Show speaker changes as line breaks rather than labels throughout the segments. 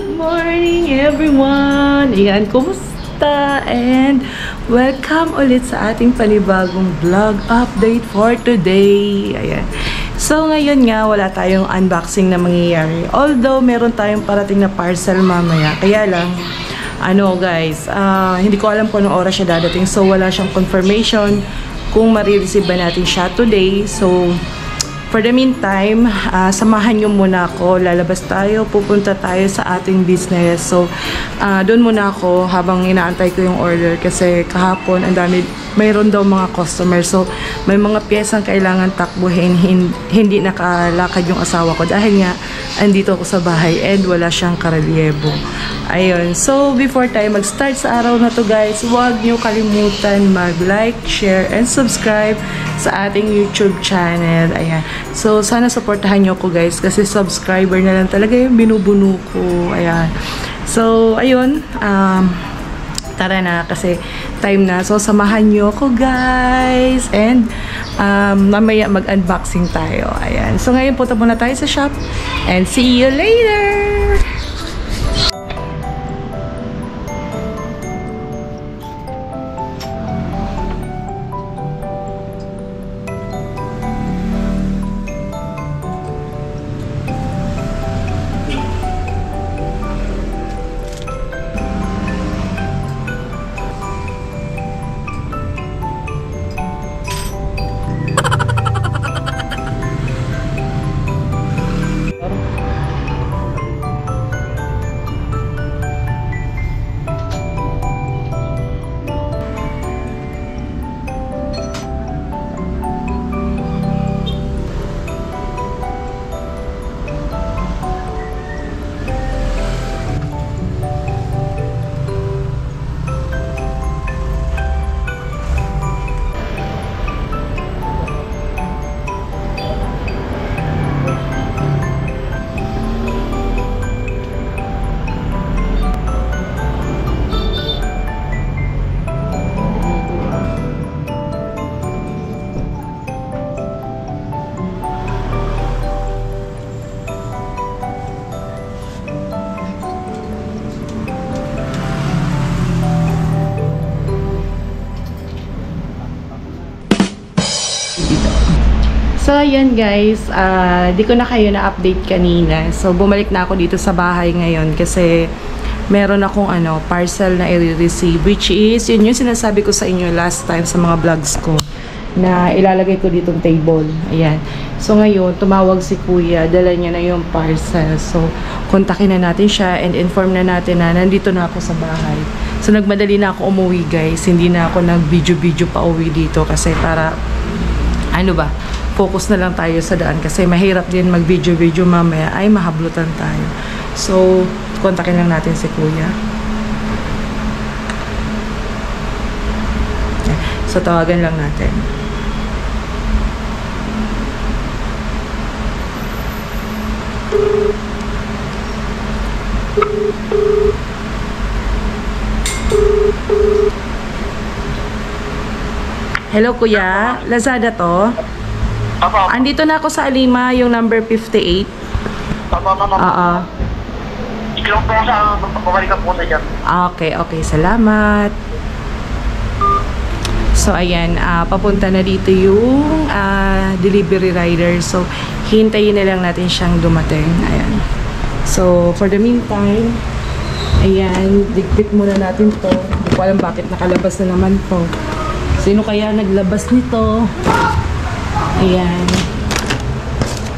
Good morning everyone! Ayan, kumusta? And welcome ulit sa ating panibagong vlog update for today. Ayan. So ngayon nga, wala tayong unboxing na mangyayari. Although, meron tayong parating na parcel mamaya. Kaya lang, guys, hindi ko alam kung anong oras siya dadating. So wala siyang confirmation kung marireceive ba natin siya today. So, for the meantime, samahan nyo muna ako. Lalabas tayo, pupunta tayo sa ating business. So, doon muna ako habang inaantay ko yung order. Kasi kahapon, mayroon daw mga customer. So, may mga piyesang kailangan takbuhin. Hindi nakalakad yung asawa ko. Dahil nga, andito ako sa bahay and wala siyang karelyebo. Ayun. So, before tayo mag-start sa araw na to guys, huwag nyo kalimutan mag-like, share, and subscribe sa ating YouTube channel. Ayan. So, sana supportahan nyo ako guys kasi subscriber na lang talaga yung binubuno ko. Ayan. So, ayun. Tara na kasi time na. So, samahan nyo ako guys. And, mamaya mag-unboxing tayo. Ayan. So, ngayon punta muna tayo sa shop. And see you later! So, ayan guys, di ko na kayo na-update kanina. So, bumalik na ako dito sa bahay ngayon kasi meron akong parcel na i-receive, which is, yun yung sinasabi ko sa inyo last time sa mga vlogs ko na ilalagay ko ditong table. Ayan. So, ngayon, tumawag si kuya, dala niya na yung parcel. So, kontakin na natin siya and inform na natin na nandito na ako sa bahay. So, nagmadali na ako umuwi guys. Hindi na ako nag-video-video pa uwi dito kasi para, focus na lang tayo sa daan kasi mahirap din mag-video-video mamaya ay mahablutan tayo. So, kontakin lang natin si kuya. So, tawagan lang natin. Hello kuya, Lazada to? Andito na ako sa Alima, yung number 58. Oo.
Ilang po sa pabalikan po sa dyan.
Okay, salamat. So, ayan, papunta na dito yung delivery rider. So, hintayin na lang natin siyang dumating. Ayan. So, for the meantime, ayan, dikdik muna natin to. Hindi ko alam bakit nakalabas na naman to. Sino kaya naglabas nito? Ayan.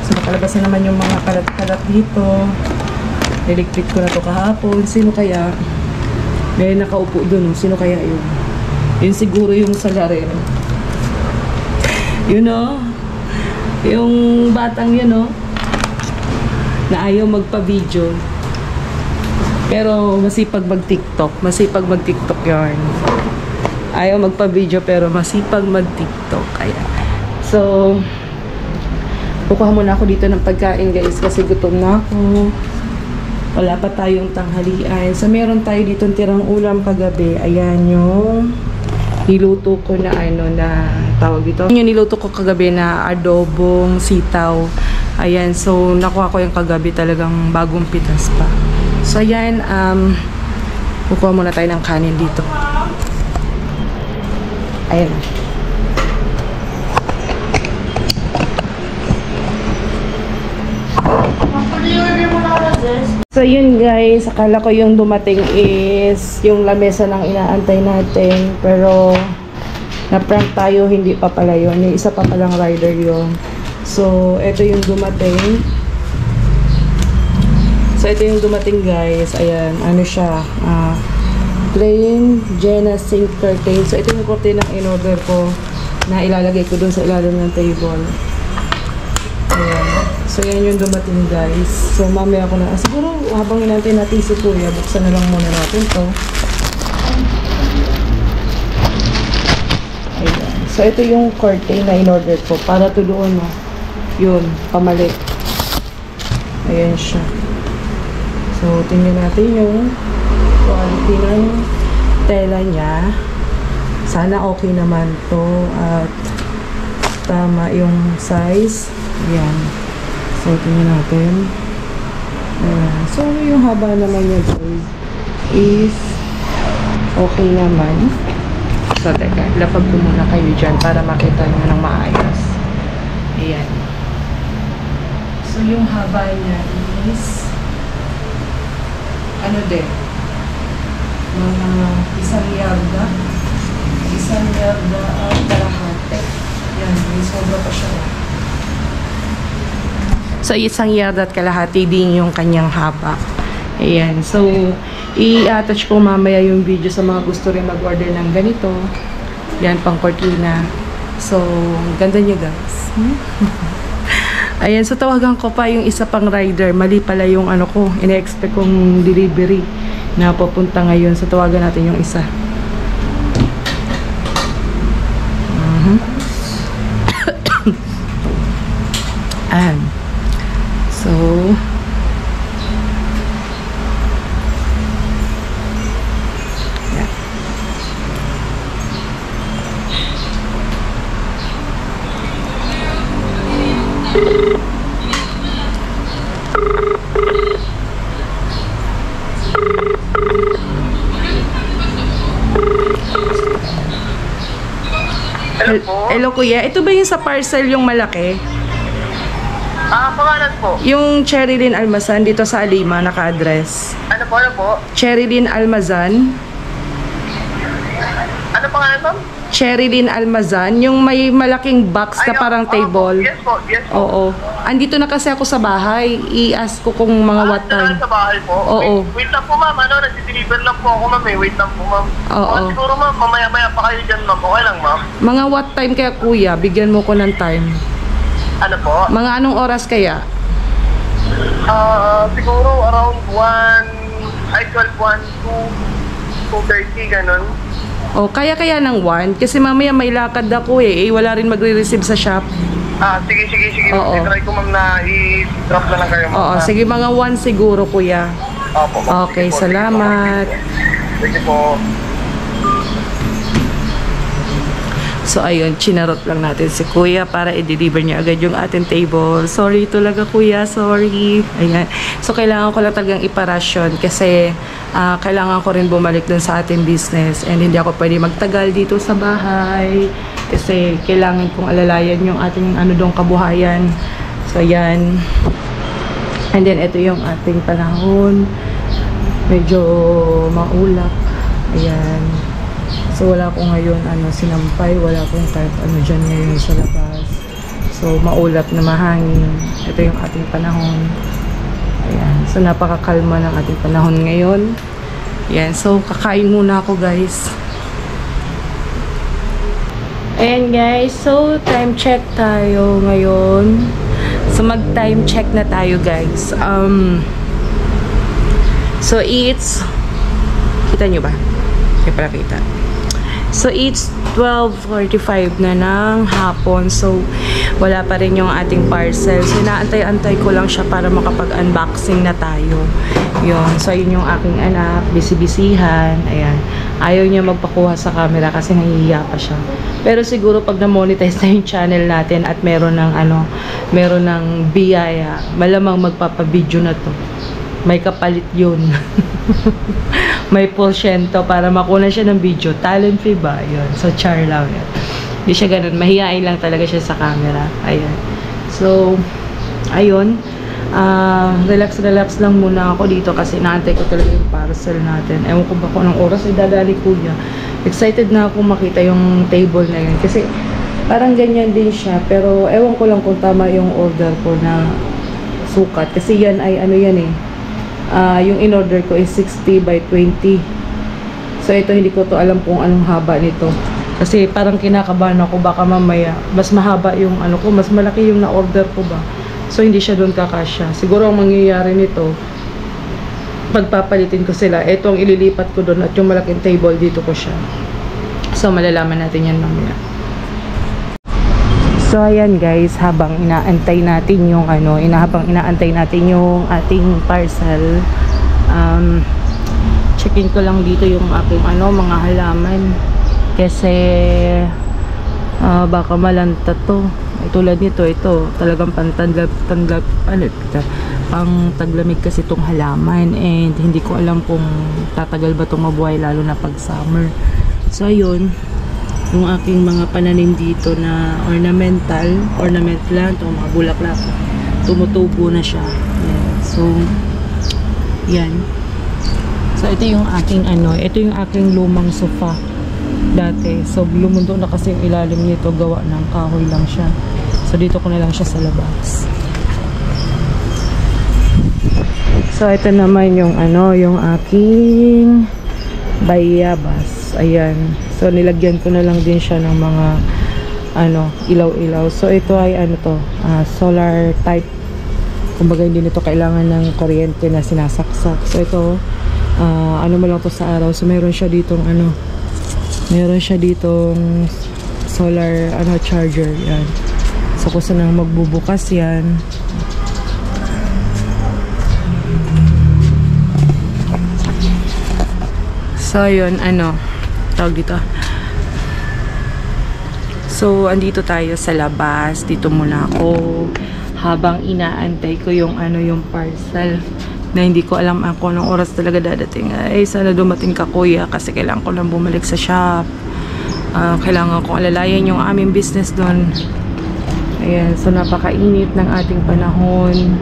So, nakalabas na naman yung mga kalat-kalat dito. Electric ko na to kahapon. Sino kaya? May nakaupo dun. Sino kaya yun? Yun siguro yung salarin. You know? Yung batang yun, no? Na ayaw magpa-video. Pero masipag mag-TikTok. Masipag mag-TikTok yun. Ayaw magpa-video pero masipag mag-TikTok. Ayan. So, kukuha muna ako dito ng pagkain guys kasi gutom na ako. Wala pa tayong tanghalian. So, meron tayo dito tirang ulam kagabi. Ayan yung niluto ko na na tawag dito. Yung niluto ko kagabi na adobong sitaw. Ayan, so nakuha ko yung kagabi talagang bagong pitas pa. So, yan, kukuha muna tayo ng kanin dito. Ayan. So, yun guys, akala ko yung dumating is yung lamesa ng inaantay natin. Pero, na-prank tayo, hindi pa pala yun. Yung isa pa palang rider yun. So, ito yung dumating. So, ito yung dumating guys. Ayan, ano siya. Plain Jenna Sink Curtain. So, ito yung curtain ng in-order ko na ilalagay ko dun sa ilalim ng table. Ayan. So, yan yung dumating guys. So, mamaya ko na. Siguro, habang inantay natin si Kuya, buksan na lang muna natin to. Ayan. So, ito yung curtain na in-order ko. Para to doon, yun, pamalik. Ayan siya. So, tingnan natin yung quality ng tela niya. Sana okay naman to at tama yung size. Ayan. So, tingnan natin. Ayan. So, yung haba naman niya is okay naman. So, teka. Lapag ko muna kayo dyan para makita nyo ng maayos. Ayan. So, yung haba niya is ano din, mga isang yarda at kalahati. Yan, may sobra pa siya. So, isang yarda at kalahati din yung kanyang haba. Ayan, so i-attach ko mamaya yung video sa mga gusto rin mag-order ng ganito. Yan, pang cortina. So, ganda niya guys. Ayan, so tawagan ko pa yung isa pang rider. Mali pala yung ano ko, ina-expect kong delivery na papunta ngayon. So tawagan natin yung isa. Ayan. So,
Hello po.
hello kuya, ito ba yung sa parcel yung malaki?
Pangalan po.
Yung Cherilyn Almazan dito sa Alima, naka-address.
Ano po?
Cherilyn Almazan.
Ano pangalan po?
Cherilyn Almazan, yung may malaking box na parang table.
Yes po.
Oo. Andito na kasi ako sa bahay. I-ask ko kung mga what time.
Sa bahay po?
Oo.
Wait lang po ma'am, nag-deliver lang po ako ma'am Wait lang po ma'am.
Oo.
Siguro ma'am, mamaya-maya pa kayo dyan ma'am. Okay lang ma'am.
Mga what time kaya kuya? Bigyan mo ko ng time.
Ano po?
Mga anong oras kaya?
Siguro around 12, 1, 2, 2:30, ganun.
O, kaya ng 1? Kasi mamaya may lakad ako wala rin magre-receive sa shop.
Sige.
Oo.
Try ko ma'am na i-drop na lang kayo ma'am.
Oo, sige mga 1 siguro kuya.
Opo, ma'am.
Okay,
Sige po,
salamat.
Sige po.
So, ayun, chinarot lang natin si kuya para i-deliver niya agad yung ating table. Sorry talaga kuya, sorry. Ayan. So, kailangan ko lang talagang iparasyon kasi kailangan ko rin bumalik dun sa ating business and hindi ako pwede magtagal dito sa bahay kasi kailangan kong alalayan yung ating doong kabuhayan. So, ayan. And then, ito yung ating panahon. Medyo maulap. Ayan. So, wala ko ngayon, sinampay. Wala akong kahit dyan ngayon sa labas. So, maulap na mahangin. Ito yung ating panahon. Ayan. So, napakakalma ng ating panahon ngayon. Ayan. So, kakain muna ako, guys. Ayan, guys. So, time check tayo ngayon. So, mag-time check na tayo, guys. So, it's... Kita nyo ba? Kaya pala kita. So, it's 12:45 na ng hapon. So, wala pa rin yung ating parcel. So, naantay-antay ko lang siya para makapag-unboxing na tayo. Yun. So, yun yung aking anak. Bisi-bisihan. Ayan. Ayaw niya magpakuha sa camera kasi nahihiya pa siya. Pero siguro pag na-monetize na yung channel natin at meron ng biyaya, malamang magpapabideo na to. may kapalit yun. May porsyento para makuha siya ng video. Talent fee ba? Yun. So, char lang yun. Hindi siya ganun. Mahihain lang talaga siya sa camera. Ayan. So, ayun. Relax lang muna ako dito kasi naantay ko talaga yung parcel natin. Ewan ko ba kung anong oras ay dadali kuya. Excited na ako makita yung table na yun. Kasi, parang ganyan din siya. Pero, ewan ko lang kung tama yung order ko na sukat. Kasi yan ay ano yan eh. Yung in-order ko is 60 by 20. So, ito hindi ko to alam kung anong haba nito. Kasi parang kinakabahan ako baka mamaya mas mahaba yung ano ko, mas malaki yung na-order ko ba. So, hindi siya doon kakasya. Siguro ang mangyayari nito, pagpapalitin ko sila. Ito ang ililipat ko doon at yung malaking table dito ko siya. So, malalaman natin yan mamaya. So, ayan guys, habang inaantay natin yung inaantay natin yung ating parcel, check-in ko lang dito yung aking mga halaman. Kasi, baka malanta to. Tulad nito, ito, talagang pang taglamig kasi itong halaman. And, hindi ko alam kung tatagal ba itong mabuhay, lalo na pag summer. So, ayun. Yung aking mga pananim dito na ornament plant o mga bulaklak, tumutubo na siya. Yan. So, yan. So, ito yung aking lumang sofa dati. So, lumundo na kasi yung ilalim nito, gawa ng kahoy lang siya. So, dito ko na lang siya sa labas. So, ito naman yung yung aking bayabas. Ayan. So, nilagyan ko na lang din siya ng mga ilaw-ilaw. So, ito ay solar type. Kumbaga, hindi nito kailangan ng kuryente na sinasaksak. So, ito, mo lang to sa araw. So, meron siya ditong solar charger. Yan. So, kung saan ang magbubukas yan. So, yun, tawag dito. So, andito tayo sa labas. Dito muna ako habang inaantay ko yung parcel na hindi ko alam ako ng oras talaga dadating. Ay, sana dumating ka kuya kasi kailangan ko lang bumalik sa shop. Kailangan ko alalayan yung aming business doon. Ayan, so napakainit ng ating panahon.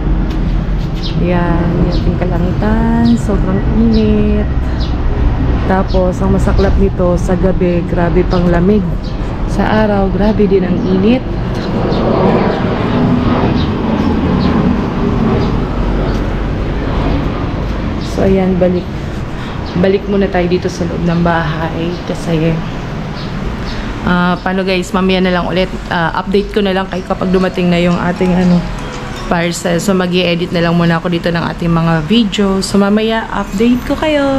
Ayan, yung ating kalangitan. Sobrang init. Tapos, ang masaklap nito, sa gabi, grabe pang lamig. Sa araw, grabe din ang init. So, ayan, balik muna tayo dito sa loob ng bahay. Kasi, paano guys, mamaya na lang ulit. Update ko na lang kayo kapag dumating na yung ating parcel. So, mag-i-edit na lang muna ako dito ng ating mga video. So, mamaya, update ko kayo.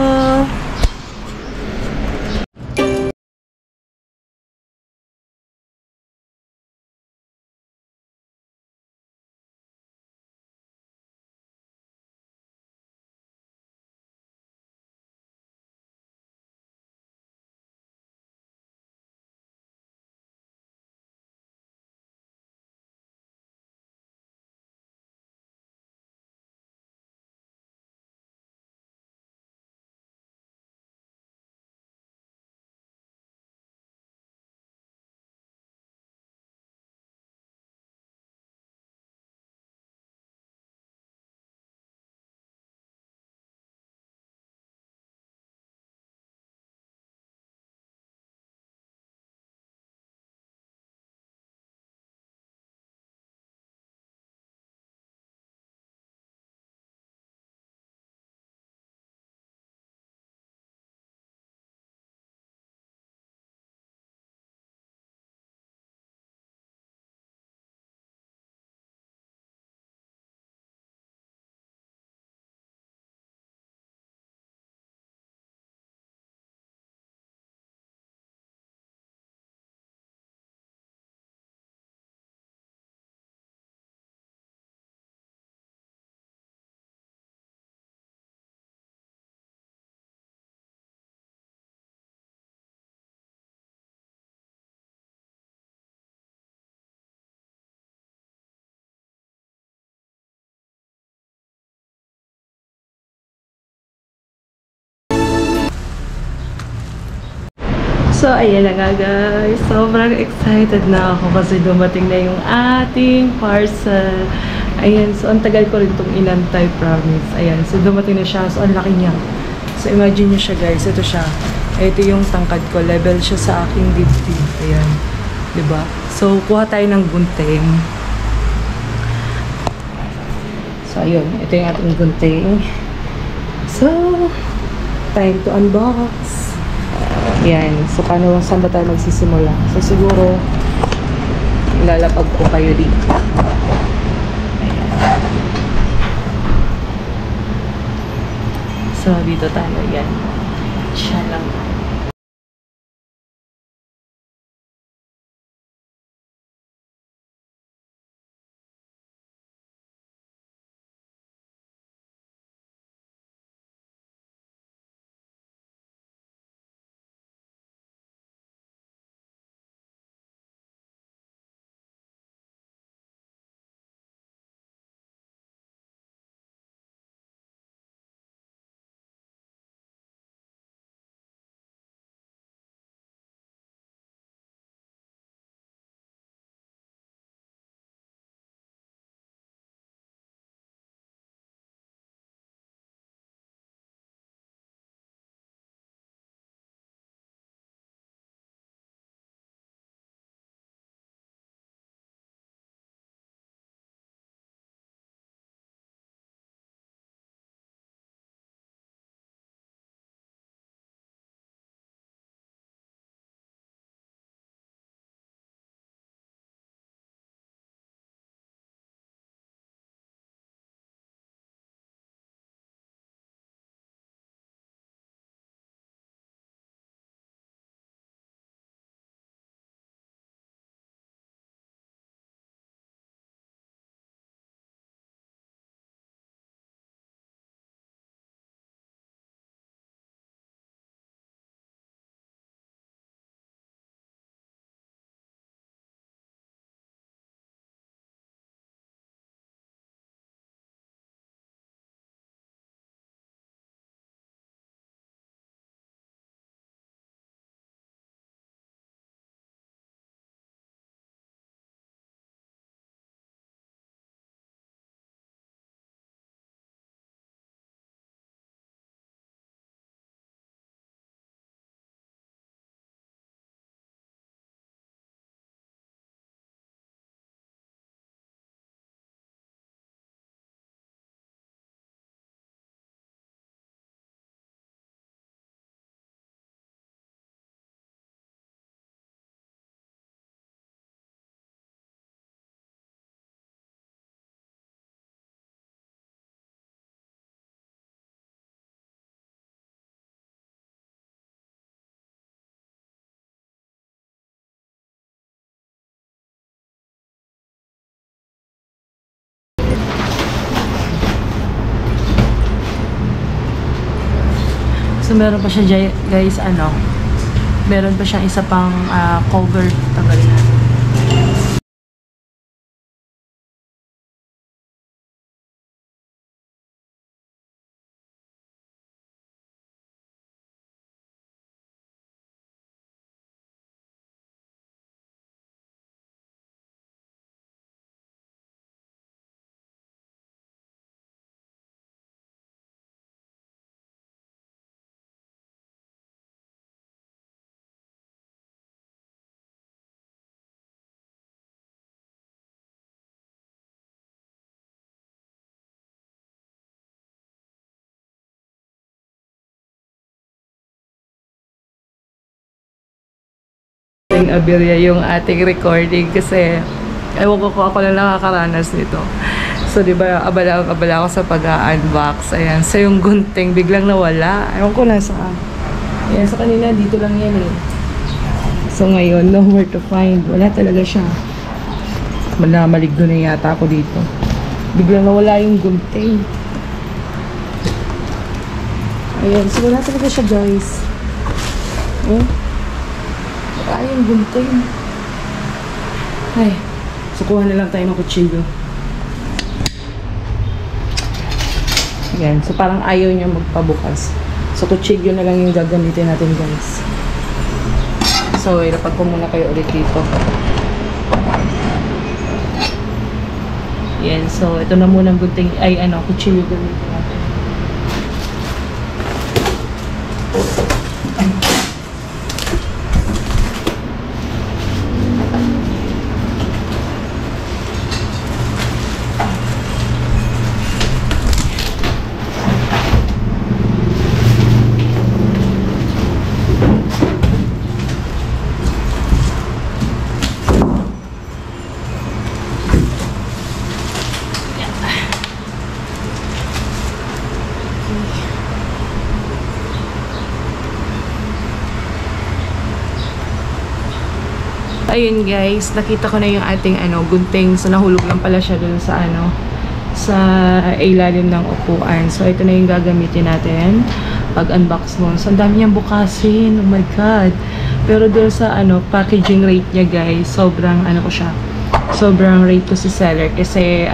So, ayan na nga guys. Sobrang excited na ako kasi dumating na yung ating parcel. Ayan. So, ang tagal ko rin itong inantay, promise. Ayan. So, dumating na siya. So, ang laki niya. So, imagine niyo siya guys. Ito siya. Ito yung tangkad ko. Level siya sa aking dibdib. Ayan. Diba? So, kuha tayo ng gunting. So, ayun. Ito yung ating gunting. So, time to unbox. Yan. So, saan ba tayo magsisimula? So, siguro, ilalapag ko kayo dito. Ayan. So, dito tayo. Yan. Siya lang. So, meron pa siya, guys, meron pa siyang isa pang cover. Tanggalin natin. Aberya yung ating recording kasi ewan ko kung ako lang nakakaranas nito. So, di ba, abala ako sa pag-unbox. Ayan. So, yung gunting biglang nawala. Ewan ko na saan. Ayan, sa kanina, dito lang yan eh. So, ngayon, nowhere to find. Wala talaga siya. Maligdo na yata ako dito. Biglang nawala yung gunting. Ayan. So, wala talaga siya, guys. Yung gunting. Ay. So, kuha na lang tayo ng kutsilyo. Ayan. So, parang ayaw niya magpabukas. So, kutsilyo na lang yung gagamitin natin, guys. So, ilapag ko muna kayo ulit dito. Yan. So, ito na muna ang gunting, ay ano, kutsilyo gamitin natin. Ayun guys, nakita ko na yung ating gunting. So nahulog lang pala siya dun sa sa ilalim ng upuan. So ito na yung gagamitin natin pag unbox mo. So ang dami niyang bukasin. Oh my god. Pero dun sa packaging rate niya guys, sobrang ko siya. Sobrang rate ko si seller kasi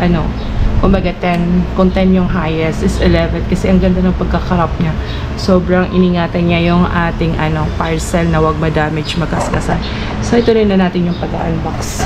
kumbaga 10, kung 10 yung highest is 11 kasi ang ganda ng pagkakarap niya. Sobrang iningatan niya yung ating parcel na wag ma-damage, magkaskasan. So ito rin na natin yung pag-unbox.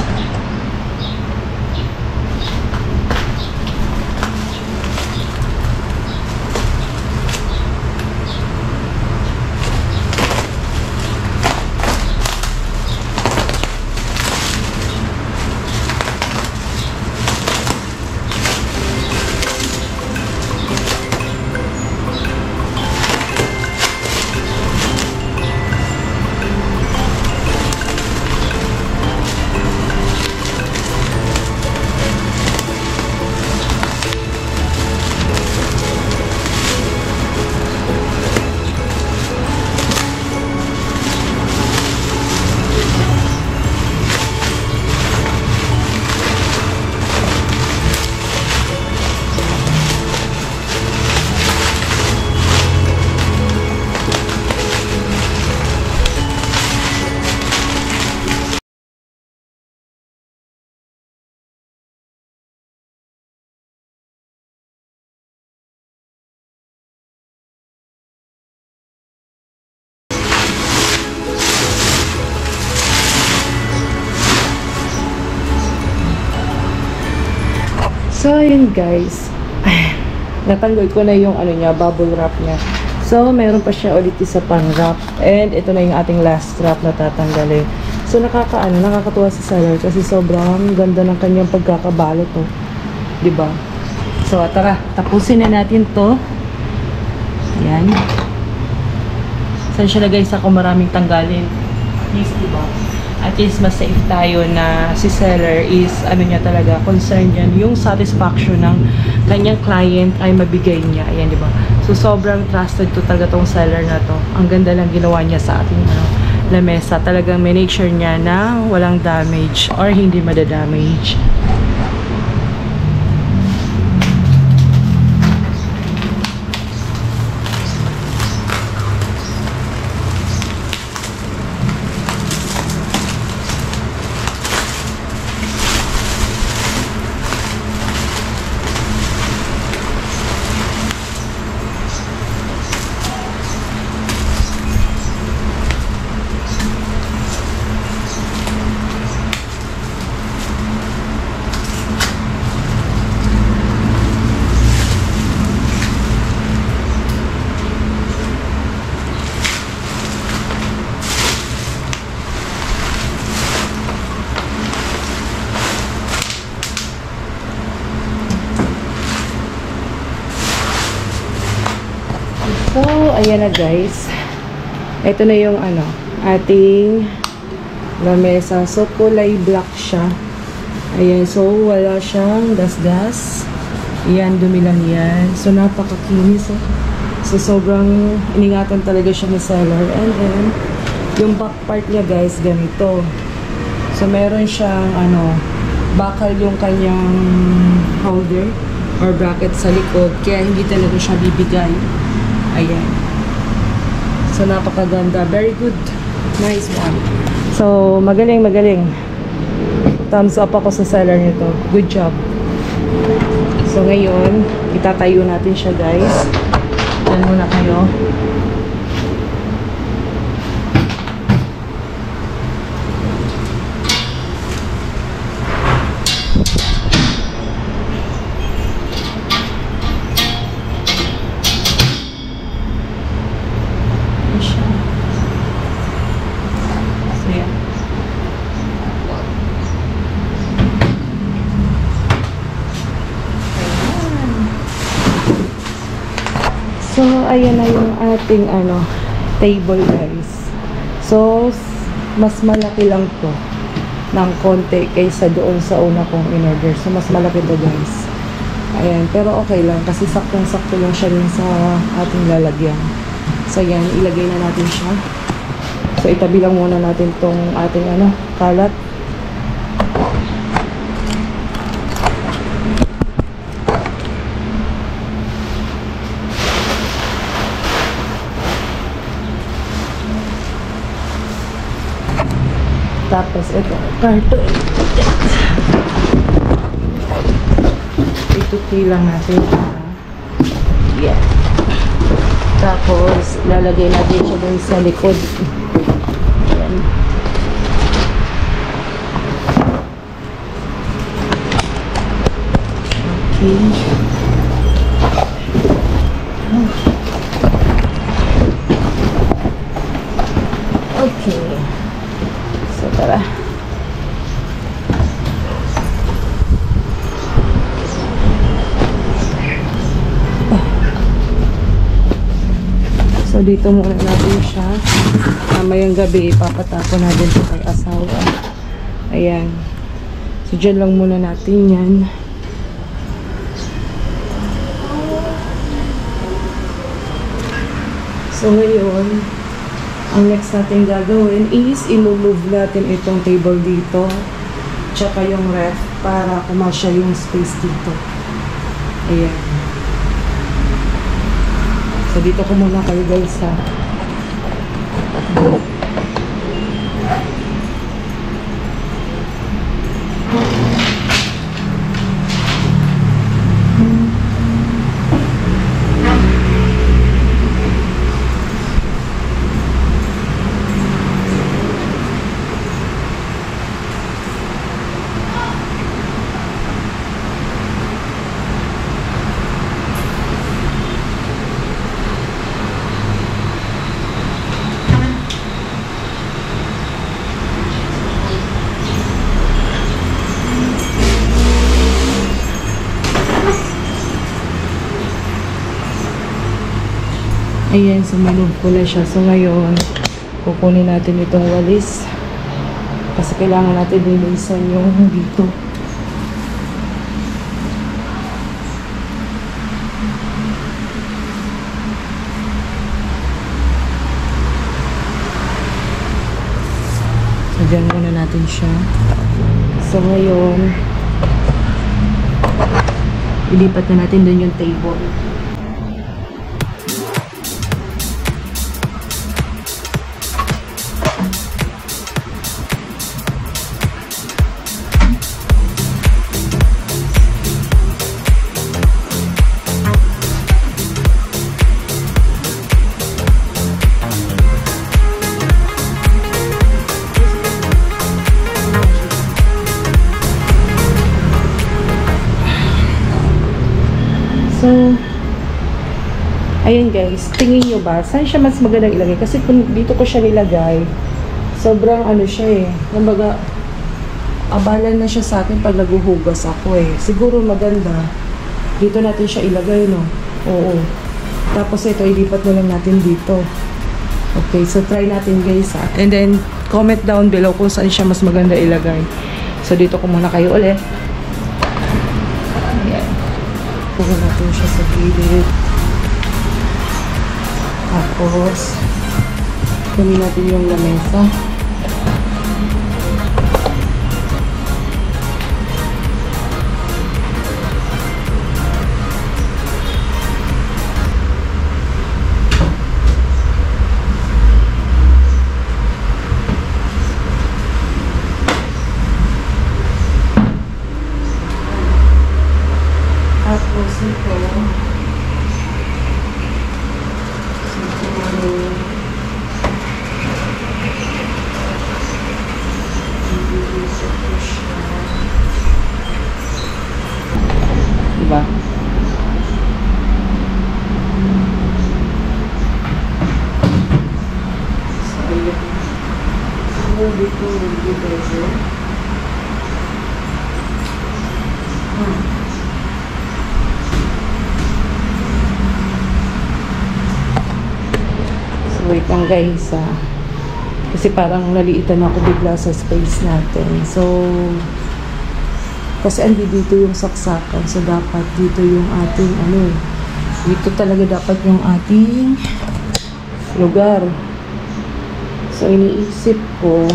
So, yun guys. Natanggal ko na yung niya, bubble wrap niya. So, meron pa siya ulit isa pang wrap. And ito na yung ating last wrap na tatanggalin. So, nakakatuwa si seller kasi sobrang ganda ng kanyang pagkakabalot, oh. Diba? So, tara, tapusin na natin to. Yan. Saan siya lagay sa kung maraming tanggalin? Please, diba? At least mas safe tayo na si seller is niya talaga, concern yan yung satisfaction ng kanyang client ay mabigay niya. Ayan, di ba? So sobrang trusted to talaga tong seller na to. Ang ganda lang ginawa niya sa ating lamesa. Talagang make sure niya na walang damage or hindi madadamage. So, ayan na guys. Ito na yung ating lamesa. So, kulay black siya. Ayan. So, wala siyang gas-gas. Ayan, dumi lang yan. So, napakakinis. So, sobrang iningatan talaga siya ni seller. And then, yung back part niya guys, ganito. So, meron siyang bakal yung kanyang holder or bracket sa likod. Kaya hindi talaga siya bibigay. Ayan. So, napakaganda. Very good. Nice one. So, magaling. Thumbs up ako sa seller nito. Good job. So, ngayon, itatayo natin siya, guys. Yan muna kayo. ayan na yung ating table guys. So, mas malaki lang to ng konti kaysa doon sa una kong in-order. So, mas malaki to guys. Ayan, pero okay lang kasi saktong-sakto lang siya rin sa ating lalagyan. So, yan, ilagay na natin siya. So, itabi lang muna natin tong ating kalat. Tapos, ito, karton. Ituti lang natin. Yeah. Tapos, lalagay natin siya dun sa likod. Ayan. Okay. Okay. So, tara. So, dito muna natin siya. Mamayang gabi, papatapon natin ito kay asawa. Ayan. So, dyan lang muna natin yan. So, ngayon, ang next natin gagawin is i-move natin itong table dito. Tsaka yung ref para kumasya yung space dito. Ayan. So, dito ko muna kayo guys ha. Ayan, sumunod ko na siya. So, ngayon, kukunin natin itong walis. Kasi kailangan natin linisan yung dito. So, dyan muna natin siya. So, ngayon, ilipat na natin dun yung table. So, ayun guys, tingin nyo ba, saan siya mas magandang ilagay? Kasi kung dito ko siya nilagay, sobrang siya eh. Kumbaga, abalan na siya sa akin pag naguhugas ako eh. Siguro maganda, dito natin siya ilagay, no? Oo. Tapos ito, ilipat na lang natin dito. Okay, so try natin guys ha. And then, comment down below kung saan siya mas maganda ilagay. So, dito ko muna kayo ulit. Puno natin siya sa gilid. Tapos, kunin natin yung lamesa. Tapos ito, diba? So, ayan. So, dito, dito. Wait lang guys kasi parang naliitan ako bigla sa space natin. So, kasi andi dito yung saksakan. So, dapat dito yung ating dito talaga dapat yung ating lugar. So, iniisip ko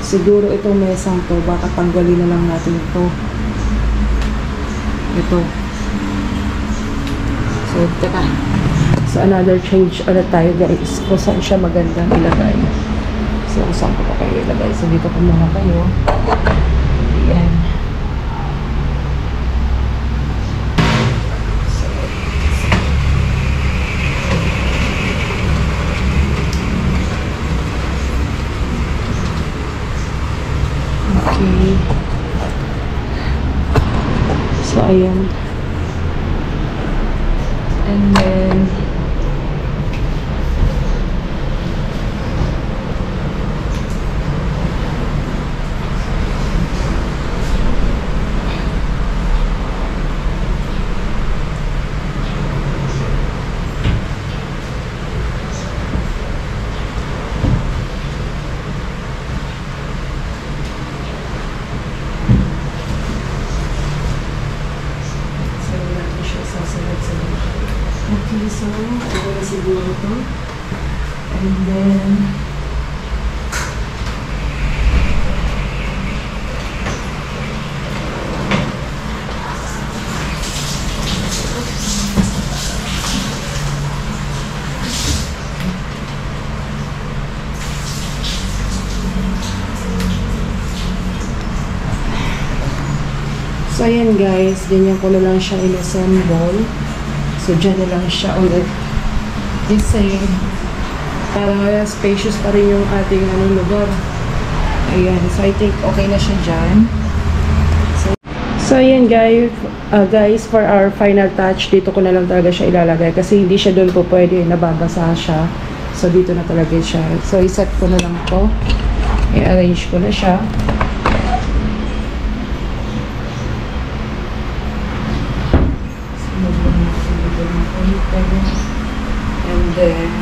siguro itong mesang to, baka tanggalin na lang natin ito. Ito. So, teka. So, another change ulit tayo guys. Kung saan siya magandang ilagay. So, kung saan ko pa kayo ilagay. So, dito ko muna kayo. Ayan. Okay. So, ayan. And then, okay, so, ito na siguro ito. And then, so, ayan guys, ganyan ko na lang siya in-assemble. So, dyan na lang siya ulit. Kasi, parang spacious pa rin yung ating lugar. Ayan. So, I think okay na siya dyan. So, ayan guys, for our final touch, dito ko na lang talaga siya ilalagay. Kasi hindi siya doon po pwede, nababasa siya. So, dito na talaga siya. So, iset ko na lang po. I-arrange ko na siya. And then,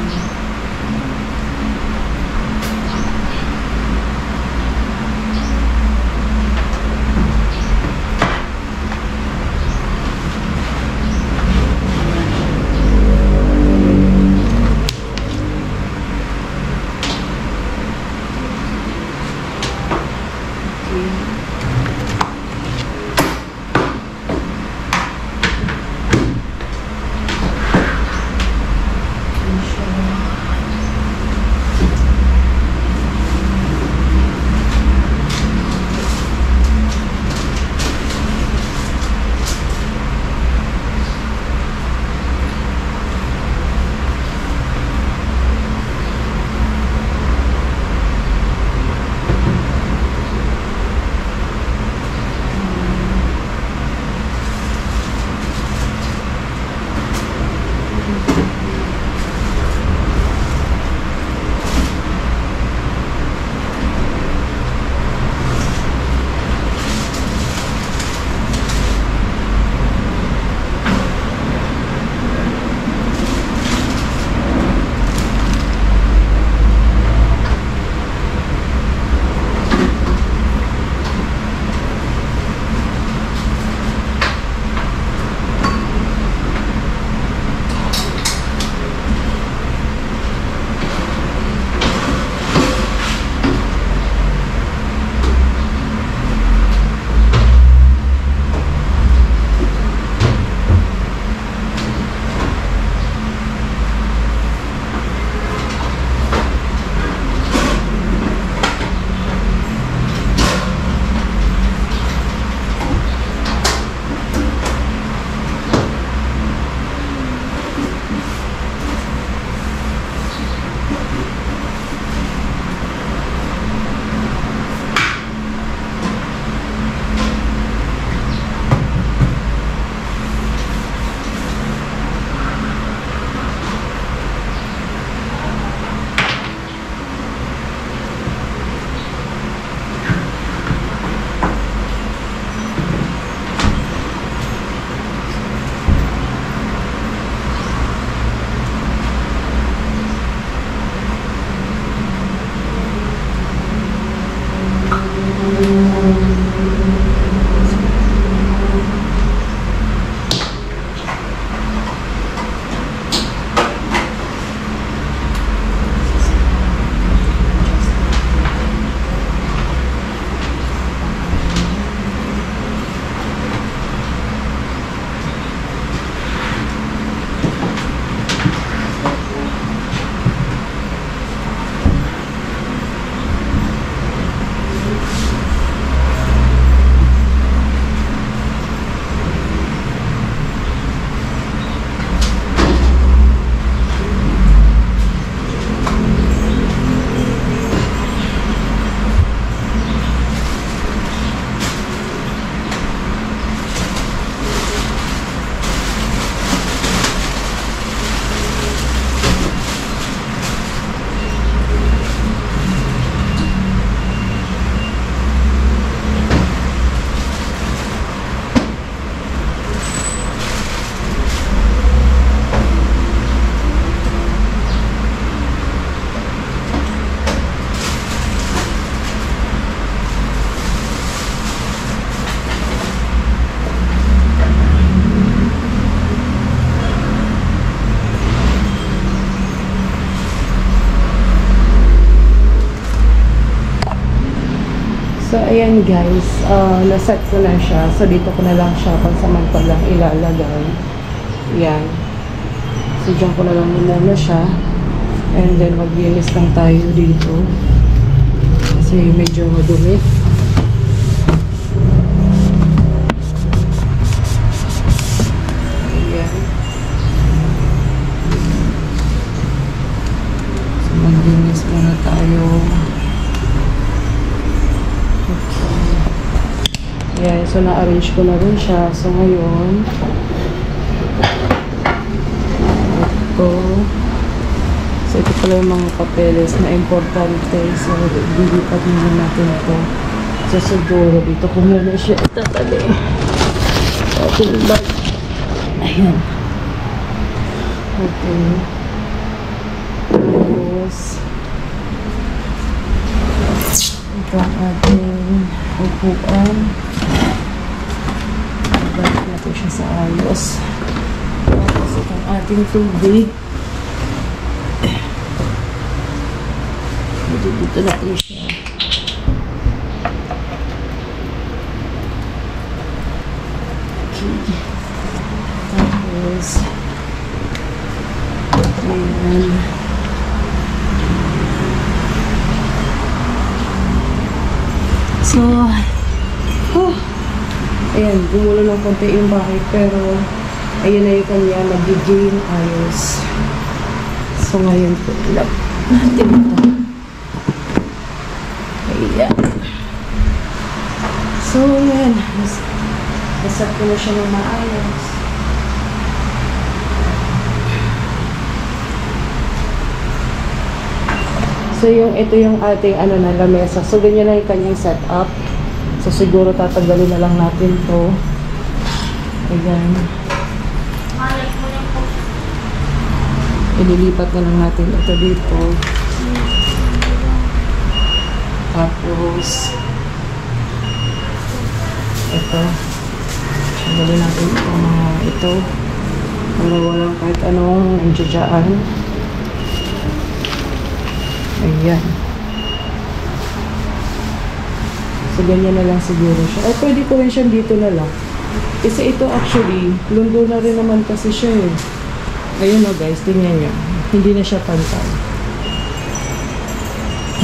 So, ayan guys, naset ko na siya. So, dito ko na lang siya pansamantalang ilalagay. Ayan. So, dyan ko na lang muna siya. And then, maglinis lang tayo dito. Kasi medyo madumi. Ayan. So, maglinis muna tayo. Yeah, so na-arrange ko na rin siya. So ngayon, ito pala yung mga papeles na importante. So, dilipat muna natin ito. So, siguro dito ko muna siya itatabi. Ating bag. Ayan. Okay. Tapos, ito ang ating upuan. Balik natin siya sa ayos. Tapos ito ang ating tubig. Dito natin siya. Okay. Tapos ayan. So, ayan, gumulo ng konti yung bahay, pero ayun na yung kanya magiging ayos. So, ngayon po, ilap natin ito. Ayan. So, ayan. Nasat ko na siya ng maayos. So, ito yung ating na lamesa. So, ganyan na yung kanyang setup. So, siguro tatanggalin na lang natin to. Ayan. Ililipat na lang natin ito dito. Tapos, ito. Tanggalin natin ito mga ito. Para walang kahit anong nandiyadyaan. Ayan. So, ganyan na lang siguro siya. Ay, pwede ko rin siya dito na lang. Kasi ito actually, lundo na rin naman kasi siya eh. Ayun o guys, tingnan nyo. Hindi na siya pantay.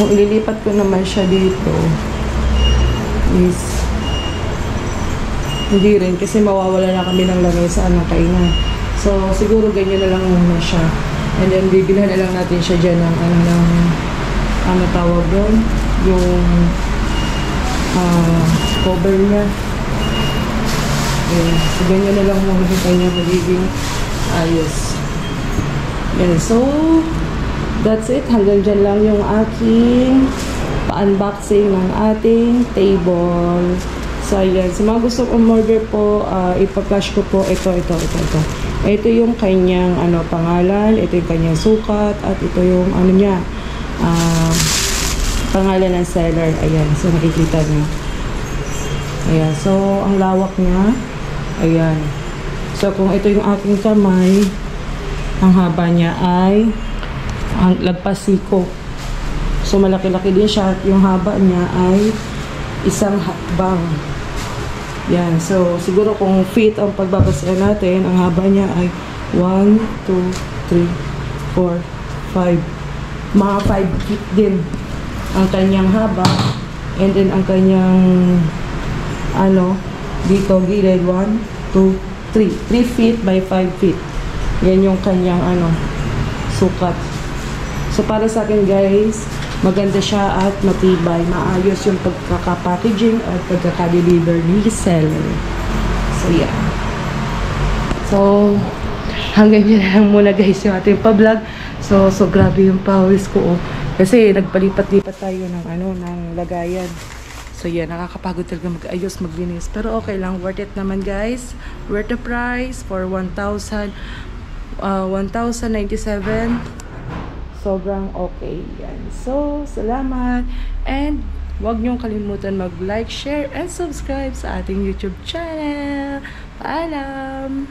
Kung lilipat ko naman siya dito, is, hindi rin. Kasi mawawala na kami ng lagay sa kainan. So, siguro ganyan na lang muna siya. And then, bibilhan na lang natin siya dyan ng ano tawag doon? Yung cover niya. Okay. So, ganyan na lang muna yung kanya magiging ayos. Yan. So, that's it. Hanggang dyan lang yung aking pa-unboxing ng ating table. So, ayan. Sa mga gusto umorder po, ipa-flash ko po ito. Ito yung kanyang pangalan, ito yung kanyang sukat, at ito yung niya, pangalan ng seller. Ayan, so nakikita niyo. Ayan, so ang lawak niya. Ayan. So kung ito yung aking kamay, ang haba niya ay ang lagpasiko. So malaki-laki din siya, at yung haba niya ay isang hakbang. Yan. So, siguro kung feet ang pagbabasihan natin, ang haba niya ay 1, 2, 3, 4, 5. Mga 5 feet din ang kanyang haba. And then, ang kanyang dito, gilid, 1, 2, 3. 3 feet by 5 feet. Yan yung kanyang, sukat. So, para sa akin, guys, maganda siya at matibay. Maayos yung pagkaka-packaging at pagkaka-deliver ni seller. So, yeah. So, hanggang yun lang muna guys yung ating pa-vlog. So, grabe yung pawis ko. Kasi nagpalipat-lipat tayo ng lagayan. So, yeah, nakakapagod talaga mag-ayos, maglinis. Pero okay lang, worth it naman guys. Worth the price for 1,097. Sobrang okay yan. So, salamat. And, huwag niyong kalimutan mag-like, share, and subscribe sa ating YouTube channel. Paalam!